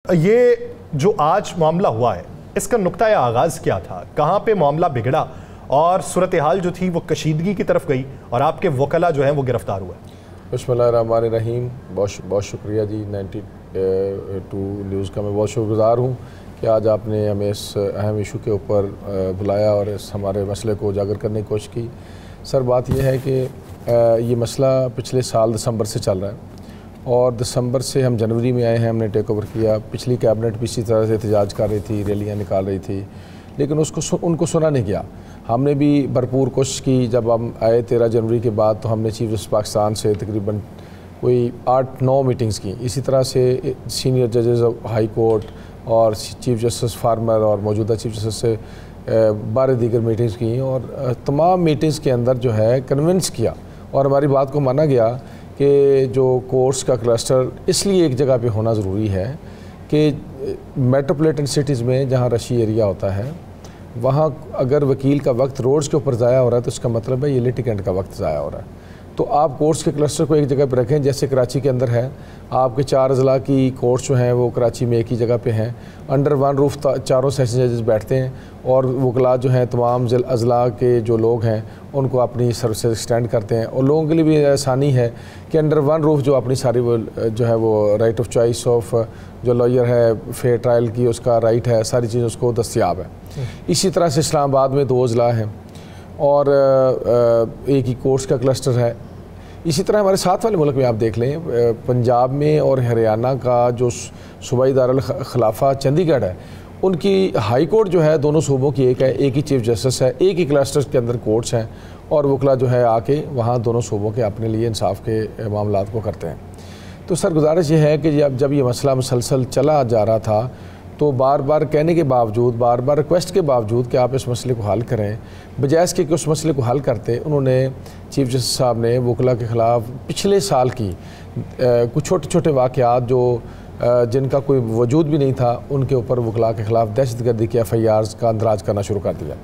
ये जो आज मामला हुआ है, इसका नुक्ता आगाज़ क्या था? कहाँ पे मामला बिगड़ा और सूरत हाल जो थी वो कशीदगी की तरफ गई और आपके वकला जो हैं वो गिरफ्तार हुए? बिस्मिल्लाहिर्रहमानिर्रहीम। बहुत शुक्रिया जी। 92 न्यूज़ का मैं बहुत शुक्रगुज़ार हूँ कि आज आपने हमें इस अहम इशू के ऊपर बुलाया और इस हमारे मसले को उजागर करने की कोशिश की। सर, बात यह है कि ये मसला पिछले साल दिसंबर से चल रहा है और दिसंबर से हम जनवरी में आए हैं, हमने टेक ओवर किया। पिछली कैबिनेट भी इसी तरह से एहतजाज कर रही थी, रैलियाँ निकाल रही थी, लेकिन उनको सुना नहीं गया। हमने भी भरपूर कोशिश की। जब हम आए 13 जनवरी के बाद तो हमने चीफ जस्टिस पाकिस्तान से तकरीबन कोई 8-9 मीटिंग्स की। इसी तरह से सीनियर जजेस हाई कोर्ट और चीफ जस्टिस फार्मर और मौजूदा चीफ जस्टिस से 12 दीगर मीटिंग्स की और तमाम मीटिंग्स के अंदर जो है कन्विंस किया और हमारी बात को माना गया कि जो कोर्ट्स का क्लस्टर इसलिए एक जगह पे होना ज़रूरी है कि मेट्रोपॉलिटन सिटीज़ में जहाँ रशी एरिया होता है वहाँ अगर वकील का वक्त रोड्स के ऊपर ज़ाया हो रहा है तो इसका मतलब है ये लिटिगेंट का वक्त ज़ाया हो रहा है। तो आप कोर्ट्स के क्लस्टर को एक जगह पर रखें, जैसे कराची के अंदर है। आपके 4 अजला की कोर्ट्स जो हैं वो कराची में एक ही जगह पे हैं। अंडर वन रूफ चारों सेशन जजेस बैठते हैं और वकला जो हैं तमाम अजला के जो लोग हैं उनको अपनी सर्विसेज एक्सटेंड करते हैं और लोगों के लिए भी आसानी है कि अंडर वन रूफ जो अपनी सारी वो जो है वो राइट ऑफ चॉइस ऑफ जो लॉयर है, फेयर ट्रायल की उसका राइट है, सारी चीज़ उसको दस्तियाब है। इसी तरह से इस्लामाबाद में 2 अजला हैं और एक ही कोर्ट्स का क्लस्टर है। इसी तरह हमारे साथ वाले मुल्क में आप देख लें, पंजाब में और हरियाणा का जो सूबाई दारुल खिलाफा चंडीगढ़ है, उनकी हाई कोर्ट जो है दोनों सूबों की एक है, एक ही चीफ जस्टिस है, एक ही क्लस्टर के अंदर कोर्ट्स हैं और वकला जो है आके वहाँ दोनों सूबों के अपने लिए इंसाफ के मामलात को करते हैं। तो सर, गुजारिश ये है कि जब ये मसला मुसलसल चला जा रहा था तो बार बार कहने के बावजूद, बार बार रिक्वेस्ट के बावजूद कि आप इस मसले को हल करें, बजाय इसके कि उस मसले को हल करते, उन्होंने चीफ जस्टिस साहब ने वकला के ख़िलाफ़ पिछले साल की कुछ छोटे छोटे वाक़यात जो जिनका कोई वजूद भी नहीं था उनके ऊपर वकला के ख़िलाफ़ दहशतगर्दी के FIRs का अंदराज करना शुरू कर दिया।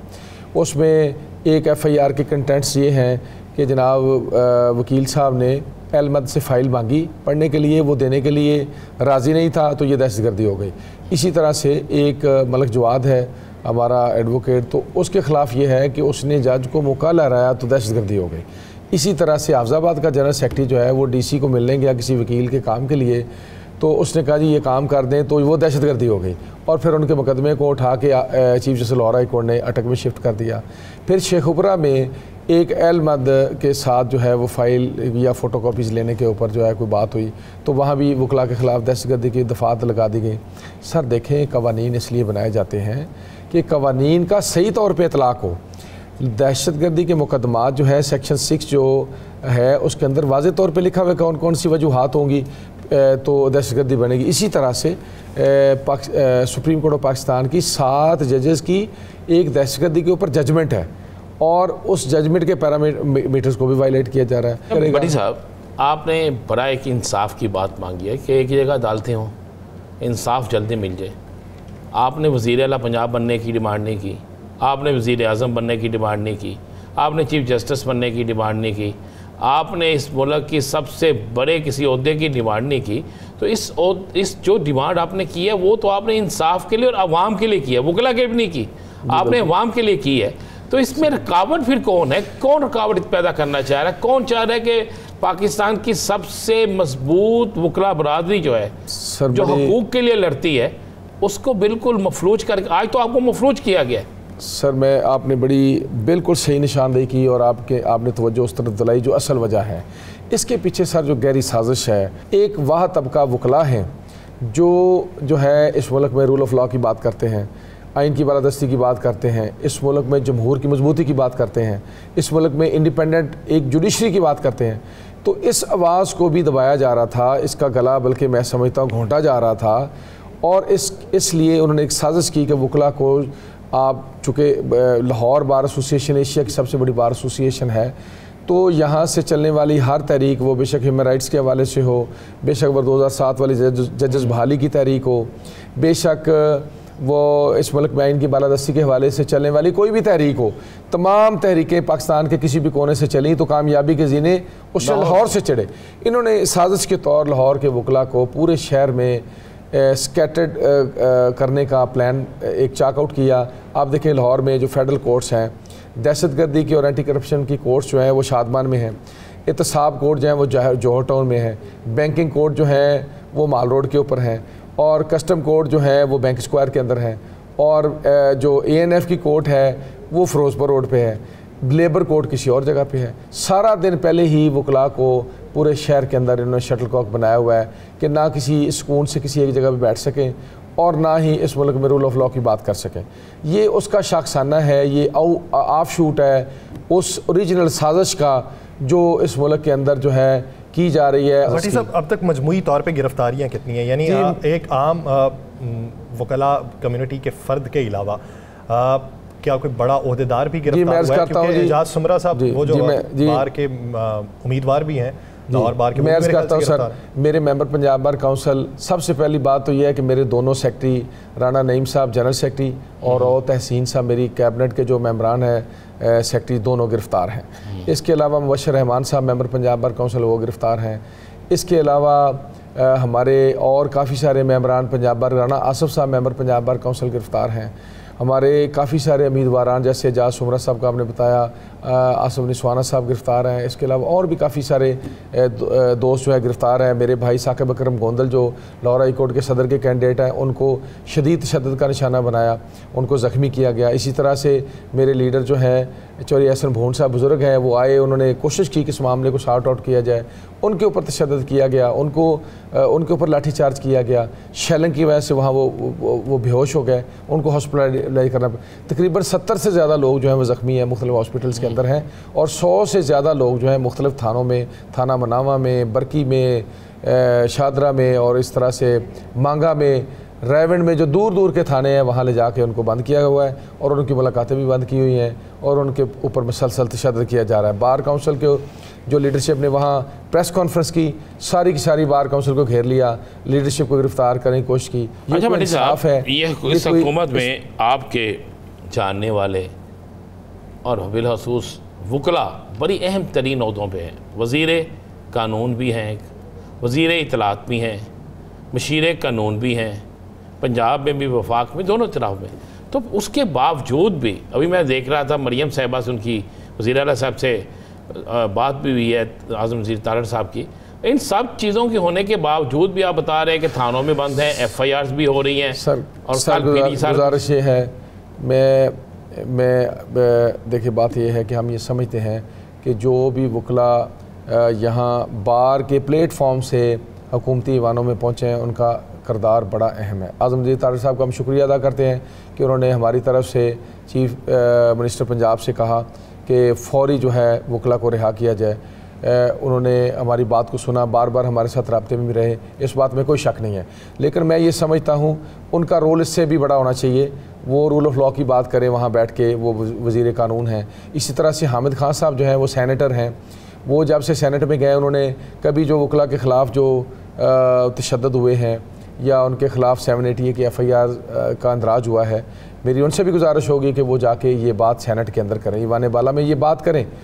उसमें एक FIR के कंटेंट्स ये हैं कि जनाब वकील साहब ने अहमद से फ़ाइल मांगी पढ़ने के लिए, वो देने के लिए राज़ी नहीं था तो ये दहशतगर्दी हो गई। इसी तरह से एक मलक जवाद है हमारा एडवोकेट, तो उसके ख़िलाफ़ ये है कि उसने जज को मौका लहराया तो दहशतगर्दी हो गई। इसी तरह से हाफिज़ाबाद का जनरल सेक्रेटरी जो है वो DC को मिलने गया किसी वकील के काम के लिए, तो उसने कहा जी ये काम कर दें, तो वो दहशतगर्दी हो गई और फिर उनके मुकदमे को उठा के chief justice Lahore high court ने अटक में शिफ्ट कर दिया। फिर शेखुपुरा में एक अहमद के साथ जो है वो फ़ाइल या फ़ोटोकॉपीज़ लेने के ऊपर जो है कोई बात हुई तो वहाँ भी वकला के ख़िलाफ़ दहशतगर्दी की दफ़ात लगा दी गई। सर देखें, कवानीन इसलिए बनाए जाते हैं कि कवानीन का सही तौर पे इतलाक़ हो। दहशतगर्दी के मुकदमात जो है सेक्शन 6 जो है उसके अंदर वाज़े तौर पे लिखा हुआ है कौन कौन सी वजूहात होंगी तो दहशतगर्दी बनेगी। इसी तरह से सुप्रीम कोर्ट ऑफ पाकिस्तान की 7 जजेस की एक दहशतगर्दी के ऊपर जजमेंट है और उस जजमेंट के पैरामीटर्स को भी वायलेट किया जा रहा है। बड़ी साहब, आपने बड़ा एक इंसाफ की बात मांगी है कि एक जगह अदालतें हों, इंसाफ जल्दी मिल जाए। आपने वज़ीर आला पंजाब बनने की डिमांड नहीं की, आपने वज़ीर आज़म बनने की डिमांड नहीं की, आपने चीफ जस्टिस बनने की डिमांड नहीं की, आपने इस मुल्क की सबसे बड़े किसी ओहदे की डिमांड नहीं की। तो इस जो डिमांड आपने की है वो तो आपने इंसाफ के लिए और आवाम के लिए की है, वकला के भी नहीं की, आपने अवाम के लिए की है। तो इसमें रुकावट फिर कौन है? कौन रुकावट पैदा करना चाह रहा है? कौन चाह रहा है कि पाकिस्तान की सबसे मजबूत वकला बरादरी जो है, जो हकूक़ के लिए लड़ती है, उसको बिल्कुल मफलूज करके आज तो आपको मफलूज किया गया है। सर, मैं आपने बड़ी बिल्कुल सही निशानदेही की और आपने तवज्जो उस तरफ दिलाई जो असल वजह है। इसके पीछे सर जो गहरी साजिश है, एक वाह तबका वकला हैं जो है इस मुल्क में रूल ऑफ लॉ की बात करते हैं, आइन की बालादस्ती की बात करते हैं, इस मुल्क में जमहूर की मजबूती की बात करते हैं, इस मुल्क में इंडिपेंडेंट एक जुडिशरी की बात करते हैं। तो इस आवाज़ को भी दबाया जा रहा था, इसका गला बल्कि मैं समझता हूँ घोंटा जा रहा था और इसलिए उन्होंने एक साजिश की कि वकला को आप चूँकि लाहौर बार एसोसिएशन एशिया की सबसे बड़ी बार एसोसिएशन है, तो यहाँ से चलने वाली हर तहरीक, वो बेशक ह्यूमन राइट्स के हवाले से हो, बेशक वो 2007 वाली जजेस बहाली की तहरीक हो, बेशक वो इस मुल्क में आइन की बालादस्ती के हवाले से चलने वाली कोई भी तहरीक हो, तमाम तहरीकें पाकिस्तान के किसी भी कोने से चली तो कामयाबी के ज़ीने उस लाहौर से चढ़े। इन्होंने साजिश के तौर लाहौर के वकला को पूरे शहर में स्कैटर्ड करने का प्लान एक चाकआउट किया। आप देखें लाहौर में जो फेडरल कोर्ट्स हैं, दहशतगर्दी की और एंटी करप्शन की कोर्ट्स जो हैं वो शादमान में हैं, एहतसाब कोर्ट जो है वो जौहर टाउन में है, बैंकिंग कोर्ट जो है वो माल रोड के ऊपर हैं, और कस्टम कोर्ट जो है वो बैंक स्क्वायर के अंदर है, और जो ANF की कोर्ट है वो फिरोजपुर रोड पे है, लेबर कोर्ट किसी और जगह पे है। सारा दिन पहले ही वकला को पूरे शहर के अंदर इन्होंने शटलकॉक बनाया हुआ है कि ना किसी सुकून से किसी एक जगह पे बैठ सकें और ना ही इस मुल्क में रूल ऑफ लॉ की बात कर सकें। ये उसका शाखसाना है, ये ऑफ शूट है उस ओरिजिनल साजिश का जो इस मुल्क के अंदर जो है की जा रही है। भट्टी साहब, अब तक मजमूई तौर पे गिरफ्तारियां कितनी हैं? यानी एक आम वकला कम्युनिटी के फ़र्द के अलावा क्या कोई बड़ा ओहदेदार भी गिरफ्तार हुआ है? क्योंकि एजाज सुमरा साहब वो जो बार के उम्मीदवार भी हैं और बार के, मैं अर्ज़ करता हूँ सर, मेरे मेंबर पंजाब बार काउंसिल, सबसे पहली बात तो यह है कि मेरे दोनों सेक्रेटरी राना नईम साहब जनरल सेक्रेटरी और तहसीन साहब मेरी कैबिनेट के जो मेंबरान हैं सेक्रेटरी, दोनों गिरफ़्तार हैं। इसके अलावा मुबशर रहमान साहब मेंबर पंजाब बार काउंसिल वो गिरफ़्तार हैं। इसके अलावा हमारे और काफ़ी सारे मेंबरान पंजाब बार, राना आसफ साहब मेंबर पंजाब बार काउंसिल गिरफ़्तार हैं। हमारे काफ़ी सारे उम्मीदवारान जैसे एजाज सुमरा साहब का आपने बताया, आसफ निस्वाना साहब गिरफ़्तार हैं। इसके अलावा और भी काफ़ी सारे दोस्त जो है गिरफ़्तार हैं। मेरे भाई साकिब अकरम गोंदल जो लाहौर हाई कोर्ट के सदर के कैंडिडेट हैं, उनको शदीद तशद्दुद का निशाना बनाया, उनको ज़ख्मी किया गया। इसी तरह से मेरे लीडर जो हैं चौधरी एहसन भून साहब बुज़ुर्ग हैं, वो आए, उन्होंने कोशिश की कि इस मामले को सॉर्ट आउट किया जाए, उनके ऊपर तशद्दुद किया गया, उनके ऊपर लाठीचार्ज किया गया। शेलिंग की वजह से वहाँ वो बेहोश हो गए, उनको हॉस्पिटलाइज करना पड़ा। तकरीबन 70 से ज़्यादा लोग जो हैं वो ज़ख्मी हैं, मुख्तलिफ हॉस्पिटल्स के अंदर हैं, और 100 से ज़्यादा लोग जो हैं मुख्तलिफ थानों में, थाना मनावा में, बरकी में, शादरा में, और इस तरह से मांगा में, रायवंड में, जो दूर दूर के थाने हैं वहाँ ले जाके उनको बंद किया हुआ है, और उनकी मुलाकातें भी बंद की हुई हैं, और उनके ऊपर मुसलसल तशद्दुद किया जा रहा है। बार काउंसिल के जो लीडरशिप ने वहाँ प्रेस कॉन्फ्रेंस की, सारी की सारी बार काउंसिल को घेर लिया, लीडरशिप को गिरफ्तार करने की कोशिश की। अच्छा भट्टी साहब, ये इस हुकूमत में आपके जानने वाले और बिलखसूस वकला बड़ी अहम तरीन अहदों पे हैं। वज़ीर कानून भी हैं, वज़ीर इत्तलात भी हैं, मशीर कानून भी हैं, पंजाब में भी वफाक में, दोनों तरफ में। तो उसके बावजूद भी अभी मैं देख रहा था मरियम साहिबा से उनकी वज़ीर आला साहब से बात भी हुई है, आज़म वज़ीर तारड़ साहब की। इन सब चीज़ों के होने के बावजूद भी आप बता रहे हैं कि थानों में बंद हैं, FIRs भी हो रही हैं। सर, और गुजारिश ये है, मैं देखिए बात यह है कि हम ये समझते हैं कि जो भी वकला यहाँ बार के प्लेटफॉर्म से हुकूमती ईवानों में पहुँचे हैं, उनका किरदार बड़ा अहम है। आज़म वज़ीर तारड़ साहब का हम शुक्रिया अदा करते हैं कि उन्होंने हमारी तरफ से चीफ मिनिस्टर पंजाब से कहा कि फ़ौरी जो है वकला को रिहा किया जाए। उन्होंने हमारी बात को सुना, बार बार हमारे साथ राब्ते में भी रहे, इस बात में कोई शक नहीं है। लेकिन मैं ये समझता हूँ उनका रोल इससे भी बड़ा होना चाहिए। वो रूल ऑफ लॉ की बात करें वहाँ बैठ के, वो वज़ीर कानून हैं। इसी तरह से हामिद खान साहब जो हैं वो सेनेटर हैं, वो जब से सेनेट में गए उन्होंने कभी जो वकला के ख़िलाफ़ जो तशद्दुद हुए हैं या उनके ख़िलाफ़ 780 की FIR का अंदराज हुआ है, मेरी उनसे भी गुजारिश होगी कि वो जाके ये बात सेनेट के अंदर करें, ईवान बाला में ये बात करें